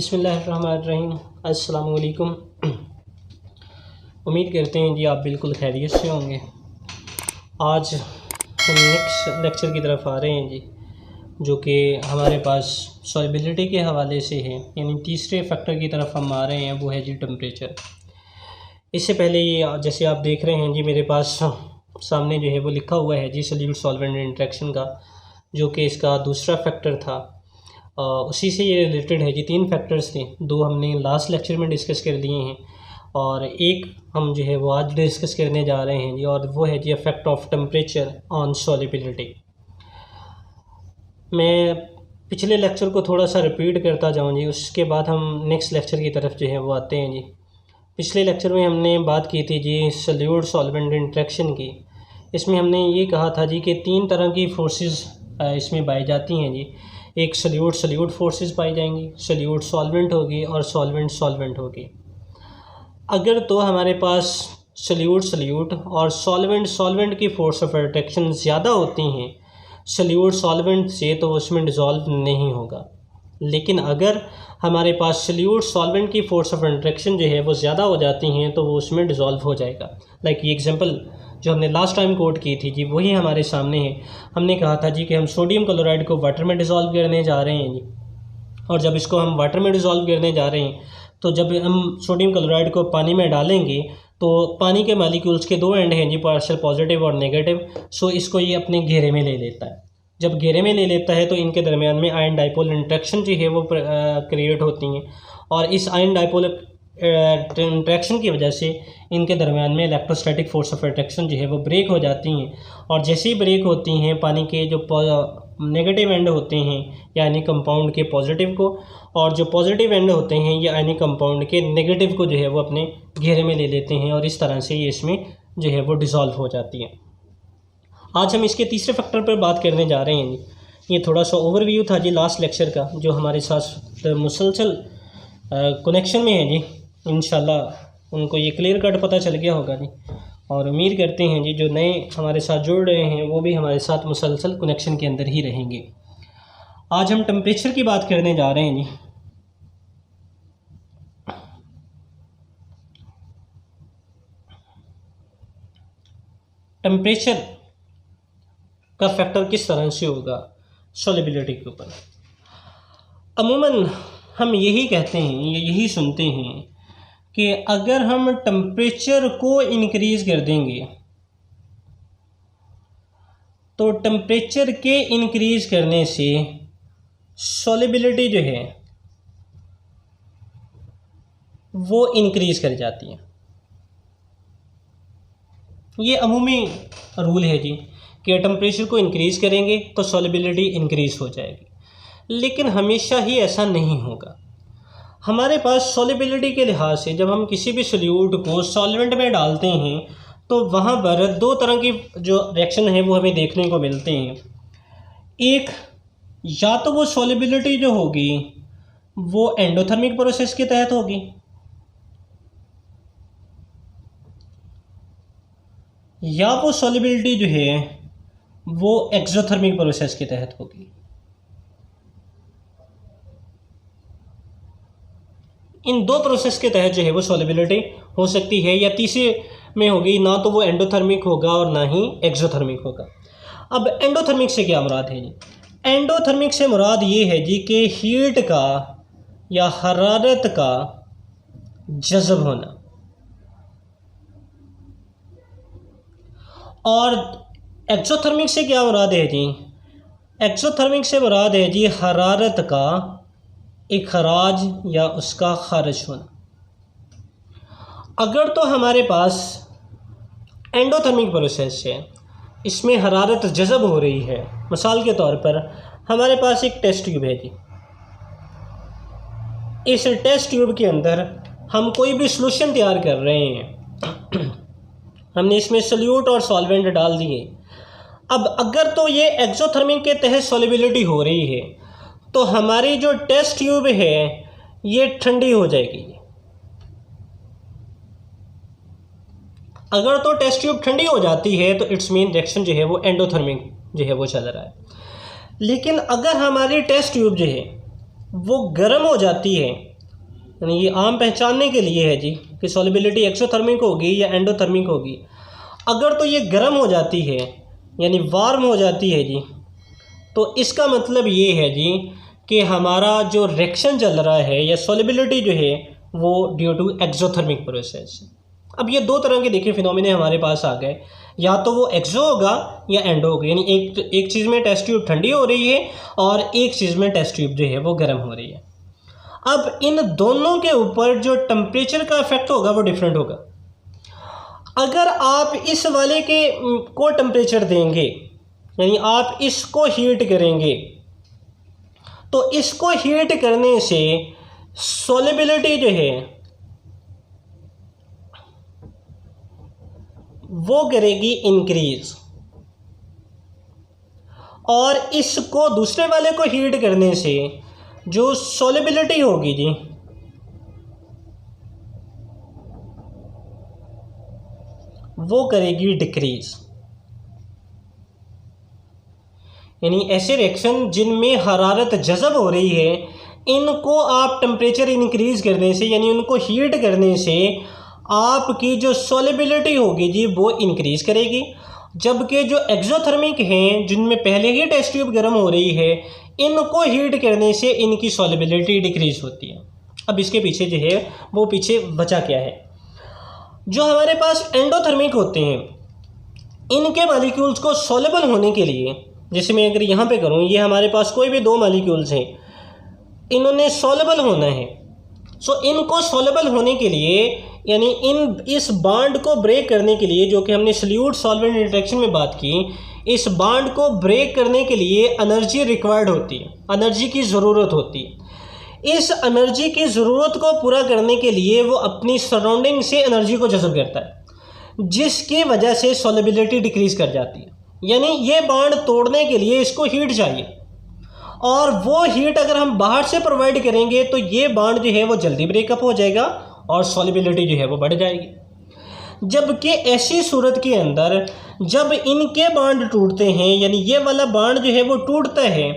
बिस्मिल्लाहिर्रहमानिर्रहीम। अस्सलामु अलैकुम। उम्मीद करते हैं जी आप बिल्कुल खैरियत से होंगे। आज हम नेक्स्ट लेक्चर की तरफ आ रहे हैं जी, जो कि हमारे पास सॉल्युबिलिटी के हवाले से है, यानी तीसरे फैक्टर की तरफ हम आ रहे हैं, वो है जी टेम्परेचर। इससे पहले ये जैसे आप देख रहे हैं जी मेरे पास सामने जो है वो लिखा हुआ है जी सॉल्यूट सॉल्वेंट इंटरेक्शन का, जो कि इसका दूसरा फैक्टर था। उसी से ये रिलेटेड है जी। 3 फैक्टर्स थे, 2 हमने लास्ट लेक्चर में डिस्कस कर दिए हैं और एक हम जो है वो आज डिस्कस करने जा रहे हैं जी, और वो है जी effect of temperature on solubility. मैं पिछले लेक्चर को थोड़ा सा रिपीट करता जाऊँ जी, उसके बाद हम नेक्स्ट लेक्चर की तरफ जो है वो आते हैं जी। पिछले लेक्चर में हमने बात की थी जी सॉल्यूट सॉल्वेंट इंटरेक्शन की। इसमें हमने ये कहा था जी कि 3 तरह की फोर्सेस इसमें पाई जाती हैं जी। एक सॉल्यूट फोर्सेस पाई जाएंगी, सॉल्यूट सॉल्वेंट होगी और सॉल्वेंट होगी। अगर तो हमारे पास सॉल्यूट और सॉल्वेंट की फोर्स ऑफ अट्रैक्शन ज़्यादा होती हैं सॉल्यूट सॉल्वेंट से, तो उसमें डिज़ोल्व नहीं होगा। लेकिन अगर हमारे पास सॉल्यूट सॉल्वेंट की फोर्स ऑफ अट्रैक्शन जो है वो ज़्यादा हो जाती हैं तो वो उसमें डिज़ोल्व हो जाएगा। लाइक ये एग्जांपल जो हमने लास्ट टाइम कोट की थी जी, वही हमारे सामने है। हमने कहा था जी कि हम सोडियम क्लोराइड को वाटर में डिज़ोल्व करने जा रहे हैं जी, और जब इसको हम वाटर में डिज़ोल्व करने जा रहे हैं तो जब हम सोडियम क्लोराइड को पानी में डालेंगे तो पानी के मालिक्यूल्स के 2 एंड हैं जी, पार्शियल पॉजिटिव और नेगेटिव। सो इसको ये अपने घेरे में ले लेता है। जब घेरे में ले लेता है तो इनके दरमियान में आयन डाइपोल इंटरेक्शन जो है वो क्रिएट होती हैं, और इस आयन डाइपोल इंटरेक्शन की वजह से इनके दरमियान में इलेक्ट्रोस्टैटिक फोर्स ऑफ अट्रैक्शन जो है वो ब्रेक हो जाती हैं। और जैसे ही ब्रेक होती हैं, पानी के जो नेगेटिव एंड होते हैं यानी कंपाउंड के पॉजिटिव को, और जो पॉजिटिव एंड होते हैं ये यानी कंपाउंड के नेगेटिव को जो है वो अपने घेरे में ले लेते हैं, और इस तरह से ये इसमें जो है वो डिज़ोल्व हो जाती हैं। आज हम इसके तीसरे फैक्टर पर बात करने जा रहे हैं जी। ये थोड़ा सा ओवरव्यू था जी लास्ट लेक्चर का, जो हमारे साथ मुसलसल कनेक्शन में है जी। इंशाल्लाह उनको ये क्लियर कट पता चल गया होगा जी, और उम्मीद करते हैं जी जो नए हमारे साथ जुड़ रहे हैं वो भी हमारे साथ मुसलसल कनेक्शन के अंदर ही रहेंगे। आज हम टेम्परेचर की बात करने जा रहे हैं जी। टेम्परेचर का फैक्टर किस तरह से होगा सॉल्युबिलिटी के ऊपर। अमूमन हम यही कहते हैं, यही सुनते हैं कि अगर हम टेम्परेचर को इंक्रीज़ कर देंगे तो टेम्परेचर के इंक्रीज़ करने से सॉल्युबिलिटी जो है वो इंक्रीज़ कर जाती है। ये अमूमी रूल है जी कि टेम्परेचर को इंक्रीज़ करेंगे तो सॉल्युबिलिटी इंक्रीज़ हो जाएगी। लेकिन हमेशा ही ऐसा नहीं होगा। हमारे पास सॉल्युबिलिटी के लिहाज से जब हम किसी भी सॉल्यूट को सॉल्वेंट में डालते हैं तो वहाँ पर 2 तरह की जो रिएक्शन है वो हमें देखने को मिलते हैं। एक, या तो वो सॉल्युबिलिटी जो होगी वो एंडोथर्मिक प्रोसेस के तहत होगी, या वो सॉल्युबिलिटी जो है वो एक्सोथर्मिक प्रोसेस के तहत होगी। इन 2 प्रोसेस के तहत जो है वो सॉल्युबिलिटी हो सकती है, या तीसरे में होगी ना तो वो एंडोथर्मिक होगा और ना ही एक्सोथर्मिक होगा। अब एंडोथर्मिक से क्या मुराद है जी? एंडोथर्मिक से मुराद ये है जी कि हीट का या हरारत का जज़ब होना, और एक्सोथर्मिक से क्या मुराद है जी? एक्सोथर्मिक से मुराद है जी हरारत का इखराज या उसका खारिज होना। अगर तो हमारे पास एंडोथर्मिक प्रोसेस है, इसमें हरारत जज़ब हो रही है, मिसाल के तौर पर हमारे पास एक टेस्ट ट्यूब है जी। इस टेस्ट ट्यूब के अंदर हम कोई भी सॉल्यूशन तैयार कर रहे हैं, हमने इसमें सॉल्यूट और सॉल्वेंट डाल दिए। अब अगर तो ये एक्सोथर्मिक के तहत सॉल्युबिलिटी हो रही है तो हमारी जो टेस्ट ट्यूब है ये ठंडी हो जाएगी। अगर तो टेस्ट ट्यूब ठंडी हो जाती है तो इट्स मीन रिएक्शन जो है वो एंडोथर्मिक जो है वो चल रहा है। लेकिन अगर हमारी टेस्ट ट्यूब जो है वो गर्म हो जाती है यानी ये आम पहचानने के लिए है जी कि सॉलिबिलिटी एक्सोथर्मिक होगी या एंडोथर्मिक होगी। अगर तो ये गर्म हो जाती है यानी वार्म हो जाती है जी, तो इसका मतलब ये है जी कि हमारा जो रिएक्शन चल रहा है या सॉलिबिलिटी जो है वो ड्यू टू एक्सोथर्मिक प्रोसेस। अब ये दो तरह के देखिए फिनोमिने हमारे पास आ गए, या तो वो एक्सो होगा या एंडो होगा, यानी एक चीज़ में टेस्ट ट्यूब ठंडी हो रही है और एक चीज़ में टेस्ट ट्यूब जो है वो गर्म हो रही है। अब इन दोनों के ऊपर जो टेम्परेचर का इफेक्ट होगा वो डिफरेंट होगा। अगर आप इस वाले के को टेम्परेचर देंगे यानी आप इसको हीट करेंगे, तो इसको हीट करने से सॉलिबिलिटी जो है वो करेगी इंक्रीज, और इसको दूसरे वाले को हीट करने से जो सॉलिबिलिटी होगी जी वो करेगी डिक्रीज। यानी ऐसे रिएक्शन जिनमें हरारत जज़ब हो रही है, इनको आप टेम्परेचर इंक्रीज करने से यानी उनको हीट करने से आपकी जो सॉलिबिलिटी होगी जी वो इंक्रीज करेगी, जबकि जो एक्सोथर्मिक हैं जिनमें पहले ही टेस्ट ट्यूब गर्म हो रही है, इनको हीट करने से इनकी सॉलिबिलिटी डिक्रीज होती है। अब इसके पीछे जो है वो पीछे बचा क्या है, जो हमारे पास एंडोथर्मिक होते हैं इनके मॉलिक्यूल्स को सॉल्युबल होने के लिए, जैसे मैं अगर यहाँ पे करूँ, ये हमारे पास कोई भी दो मॉलिक्यूल्स हैं, इन्होंने सॉल्युबल होना है। सो इनको सॉल्युबल होने के लिए यानी इस बांड को ब्रेक करने के लिए, जो कि हमने सॉल्यूट सॉल्वेंट इंटरेक्शन में बात की, इस बांड को ब्रेक करने के लिए एनर्जी रिक्वायर्ड होती है, एनर्जी की ज़रूरत होती है। इस एनर्जी की ज़रूरत को पूरा करने के लिए वो अपनी सराउंडिंग से एनर्जी को जज़ब करता है, जिसकी वजह से सॉलिबिलिटी डिक्रीज़ कर जाती है। यानी ये बांड तोड़ने के लिए इसको हीट चाहिए, और वो हीट अगर हम बाहर से प्रोवाइड करेंगे तो ये बांड जो है वो जल्दी ब्रेकअप हो जाएगा और सॉलिबिलिटी जो है वो बढ़ जाएगी। जबकि ऐसी सूरत के अंदर जब इनके बांड टूटते हैं यानी ये वाला बांड जो है वो टूटता है,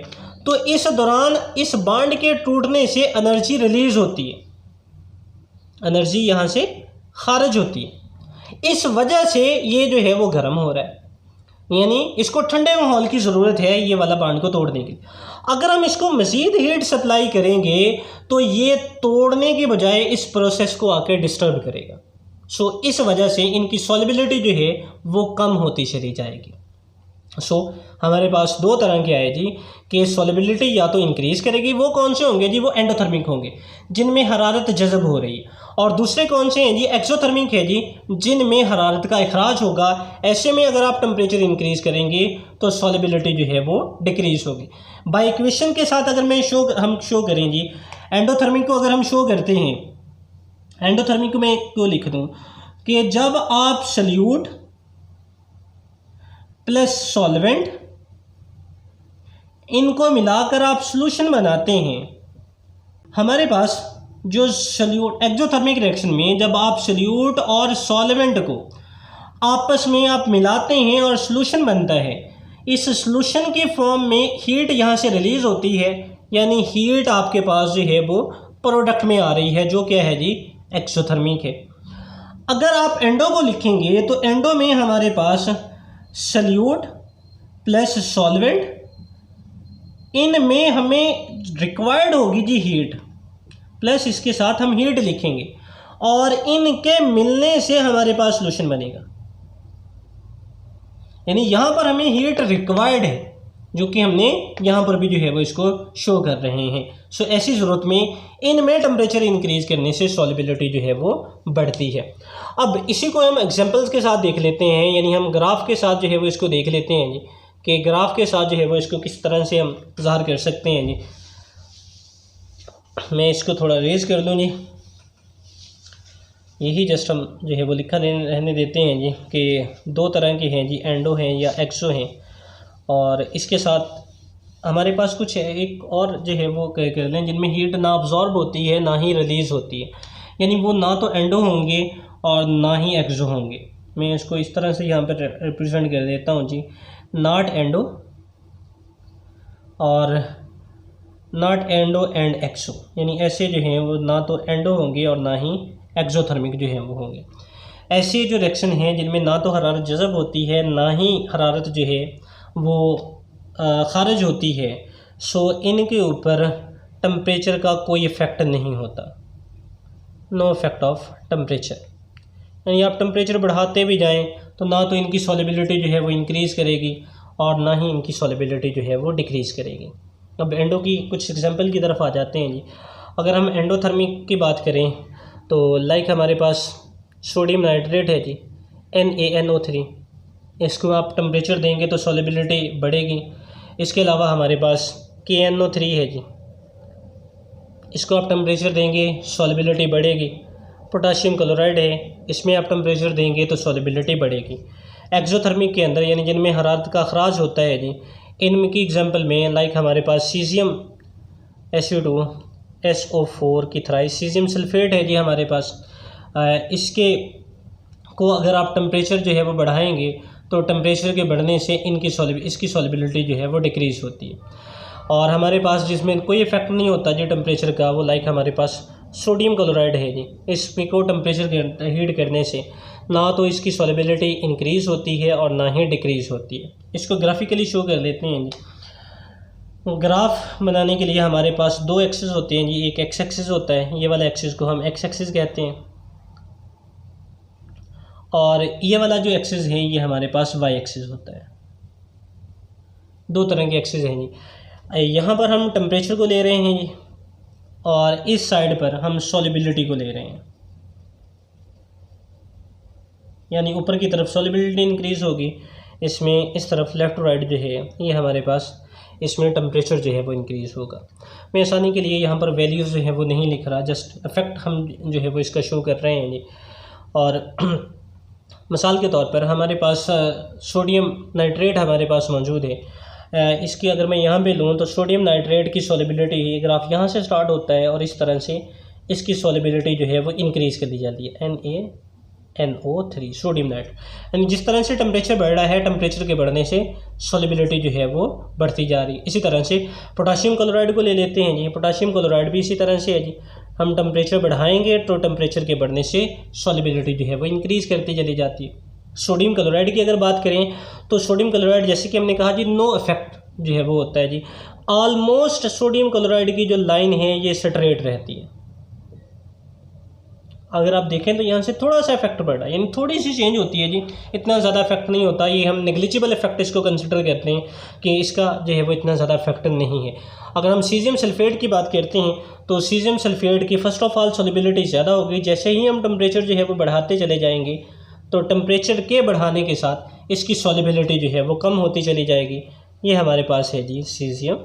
तो इस दौरान इस बांड के टूटने से एनर्जी रिलीज होती है, एनर्जी यहाँ से खारिज होती है। इस वजह से ये जो है वो गर्म हो रहा है, यानी इसको ठंडे माहौल की ज़रूरत है ये वाला बांड को तोड़ने की। अगर हम इसको मज़ीद हीट सप्लाई करेंगे तो ये तोड़ने की बजाय इस प्रोसेस को आकर डिस्टर्ब करेगा। सो इस वजह से इनकी सॉलिबिलिटी जो है वो कम होती चली जाएगी। सो हमारे पास दो तरह के आए जी कि सॉलिबिलिटी या तो इंक्रीज़ करेगी, वो कौन से होंगे जी, वो एंडोथर्मिक होंगे जिनमें हरारत जज़ब हो रही है, और दूसरे कौन से हैं जी, एक्सोथर्मिक है जी जिनमें हरारत का इखराज होगा। ऐसे में अगर आप टेम्परेचर इंक्रीज़ करेंगे तो सॉलिबिलिटी जो है वो डिक्रीज़ होगी। बाय इक्वेशन के साथ अगर हम शो करें जी, एंडोथर्मिक को अगर हम शो करते हैं, एंडोथर्मिक को मैं क्यों लिख दूँ कि जब आप सल्यूट प्लस सॉल्वेंट इनको मिलाकर आप सॉल्यूशन बनाते हैं, हमारे पास जो सल्यूट एक्सोथर्मिक रिएक्शन में जब आप सल्यूट और सॉल्वेंट को आपस में आप मिलाते हैं और सॉल्यूशन बनता है, इस सॉल्यूशन की फॉर्म में हीट यहाँ से रिलीज़ होती है, यानी हीट आपके पास जो है वो प्रोडक्ट में आ रही है, जो क्या है जी, एक्सोथर्मिक है। अगर आप एंडो को लिखेंगे तो एंडो में हमारे पास सल्यूट प्लस सॉल्वेंट, इनमें हमें रिक्वायर्ड होगी जी हीट, प्लस इसके साथ हम हीट लिखेंगे और इनके मिलने से हमारे पास सॉल्यूशन बनेगा। यानी यहाँ पर हमें हीट रिक्वायर्ड है, जो कि हमने यहाँ पर भी जो है वो इसको शो कर रहे हैं। सो ऐसी ज़रूरत में इनमें टेम्परेचर इंक्रीज़ करने से सॉलिबिलिटी जो है वो बढ़ती है। अब इसी को हम एग्जांपल्स के साथ देख लेते हैं, यानी हम ग्राफ के साथ जो है वो इसको देख लेते हैं जी कि ग्राफ के साथ जो है वो इसको किस तरह से हम ज़ाहिर कर सकते हैं जी। मैं इसको थोड़ा रेज़ कर लूँ जी, यही जस्ट हम जो है वो लिखा रहने देते हैं जी कि दो तरह के हैं जी, एंडो हैं या एक्सो हैं, और इसके साथ हमारे पास कुछ एक और जो है वो कर लें जिनमें हीट ना अब्जॉर्ब होती है ना ही रिलीज़ होती है, यानी वो ना तो एंडो होंगे और ना ही एक्सो होंगे। मैं इसको इस तरह से यहाँ पर रिप्रेजेंट कर देता हूँ जी, नॉट एंडो और नॉट एंडो एंड एक्सो, यानी ऐसे जो हैं वो ना तो एंडो होंगे और ना ही एक्सोथर्मिक जो हैं वो होंगे। ऐसे जो रिएक्शन हैं जिनमें ना तो हरारत जज़ब होती है ना ही हरारत जो है वो ख़ारिज होती है, सो इनके ऊपर टेम्परेचर का कोई इफ़ेक्ट नहीं होता, नो इफ़ेक्ट ऑफ टेम्परेचर। यानी आप टेम्परेचर बढ़ाते भी जाएं तो ना तो इनकी सॉलिबिलिटी जो है वो इंक्रीज़ करेगी और ना ही इनकी सॉलिबिलिटी जो है वो डिक्रीज़ करेगी। अब एंडो की कुछ एग्जांपल की तरफ आ जाते हैं जी। अगर हम एंडोथर्मिक की बात करें तो लाइक हमारे पास सोडियम नाइट्रेट है जी, NaNO3, इसको आप टेम्परेचर देंगे तो सॉलिबिलिटी बढ़ेगी। इसके अलावा हमारे पास KNO3 है जी, इसको आप टेम्परेचर देंगे सॉलिबिलिटी बढ़ेगी। पोटाशियम क्लोराइड है, इसमें आप टेम्परेचर देंगे तो सॉलिबिलिटी बढ़ेगी। एक्सोथर्मिक के अंदर यानी जिनमें हरारत का अखराज होता है जी, इनकी एग्जांपल में लाइक हमारे पास सीजियम Cu2SO4 की थ्राइस सीजियम सल्फेट है जी हमारे पास। इसके को अगर आप टेम्परेचर जो है वो बढ़ाएंगे तो टेम्परेचर के बढ़ने से इसकी सॉलिबिलिटी जो है वो डिक्रीज़ होती है। और हमारे पास जिसमें कोई इफ़ेक्ट नहीं होता जी टेम्परेचर का, वो लाइक हमारे पास सोडियम क्लोराइड है जी, इसमें को टेम्परेचर हीट करने से ना तो इसकी सॉलिबिलिटी इंक्रीज़ होती है और ना ही डिक्रीज़ होती है। इसको ग्राफिकली शो कर लेते हैं जी। ग्राफ बनाने के लिए हमारे पास दो एक्सिस होते हैं जी, एक एक्स एक्सिस होता है, ये वाला एक्सिस को हम एक्स एक्सिस कहते हैं, और ये वाला जो एक्सिस है ये हमारे पास वाई एक्सिस होता है। दो तरह के एक्सिस हैं जी। यहाँ पर हम टेम्परेचर को ले रहे हैं जी और इस साइड पर हम सॉलिबिलिटी को ले रहे हैं, यानी ऊपर की तरफ सॉलिबिलिटी इंक्रीज़ होगी, इसमें इस तरफ लेफ़्ट राइट जो है ये हमारे पास इसमें टेम्परेचर जो है वो इंक्रीज़ होगा। मैं आसानी के लिए यहाँ पर वैल्यूज़ जो है वो नहीं लिख रहा, जस्ट इफेक्ट हम जो है वो इसका शो कर रहे हैं जी। और मिसाल के तौर पर हमारे पास सोडियम नाइट्रेट हमारे पास मौजूद है। इसकी अगर मैं यहाँ पे लूँ तो सोडियम नाइट्रेट की सॉलिबिलिटी ये ग्राफ यहाँ से स्टार्ट होता है और इस तरह से इसकी सॉलिबिलिटी जो है वो इंक्रीज़ कर दी जाती है, NaNO3 सोडियम नाइट्रेट। यानी जिस तरह से टेम्परेचर बढ़ रहा है, टेम्परेचर के बढ़ने से सॉलिबिलिटी जो है वो बढ़ती जा रही है। इसी तरह से पोटाशियम क्लोराइड को ले लेते हैं जी। पोटाशियम क्लोराइड भी इसी तरह से है जी, हम टेम्परेचर बढ़ाएंगे तो टेम्परेचर के बढ़ने से सॉलिबिलिटी जो है वो इंक्रीज़ करती चली जाती है। सोडियम क्लोराइड की अगर बात करें तो सोडियम क्लोराइड जैसे कि हमने कहा जी नो इफेक्ट जो है वो होता है जी। ऑलमोस्ट सोडियम क्लोराइड की जो लाइन है ये स्ट्रेट रहती है। अगर आप देखें तो यहाँ से थोड़ा सा इफेक्ट बढ़ रहा है, यानी थोड़ी सी चेंज होती है जी, इतना ज़्यादा इफेक्ट नहीं होता। ये हम नेग्लिजिबल इफेक्ट इसको कंसिडर करते हैं कि इसका जो है वो इतना ज़्यादा इफेक्ट नहीं है। अगर हम सीजियम सल्फेट की बात करते हैं तो सीजियम सल्फेट की फ़र्स्ट ऑफ ऑल सॉलिबिलिटी ज़्यादा होगी। जैसे ही हम टेम्परेचर जो है वो बढ़ाते चले जाएंगे तो टेम्परेचर के बढ़ाने के साथ इसकी सॉलिबिलिटी जो है वो कम होती चली जाएगी। ये हमारे पास है जी सीजियम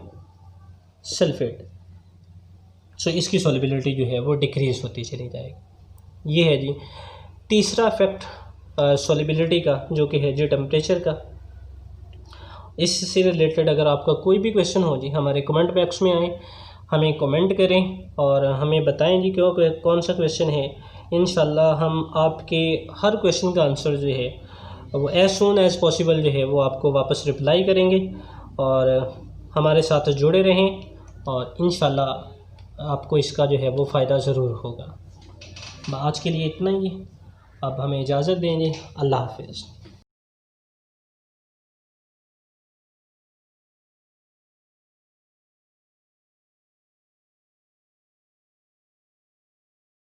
सल्फेट, सो इसकी सॉलिबिलिटी जो है वो डिक्रीज़ होती चली जाएगी। ये है जी तीसरा इफेक्ट सॉलिबिलिटी का, जो कि है जी टेम्परेचर का। इससे रिलेटेड अगर आपका कोई भी क्वेश्चन हो जी, हमारे कमेंट बॉक्स में आएँ, हमें कमेंट करें और हमें बताएं जी क्यों कौन सा क्वेश्चन है। इंशाल्लाह हम आपके हर क्वेश्चन का आंसर जो है वो एज़ सून एज़ पॉसिबल जो है वो आपको वापस रिप्लाई करेंगे। और हमारे साथ जुड़े रहें और इंशाल्लाह आपको इसका जो है वो फ़ायदा ज़रूर होगा। आज के लिए इतना ही, अब हमें इजाज़त दें जी। अल्लाह हाफ़िज़।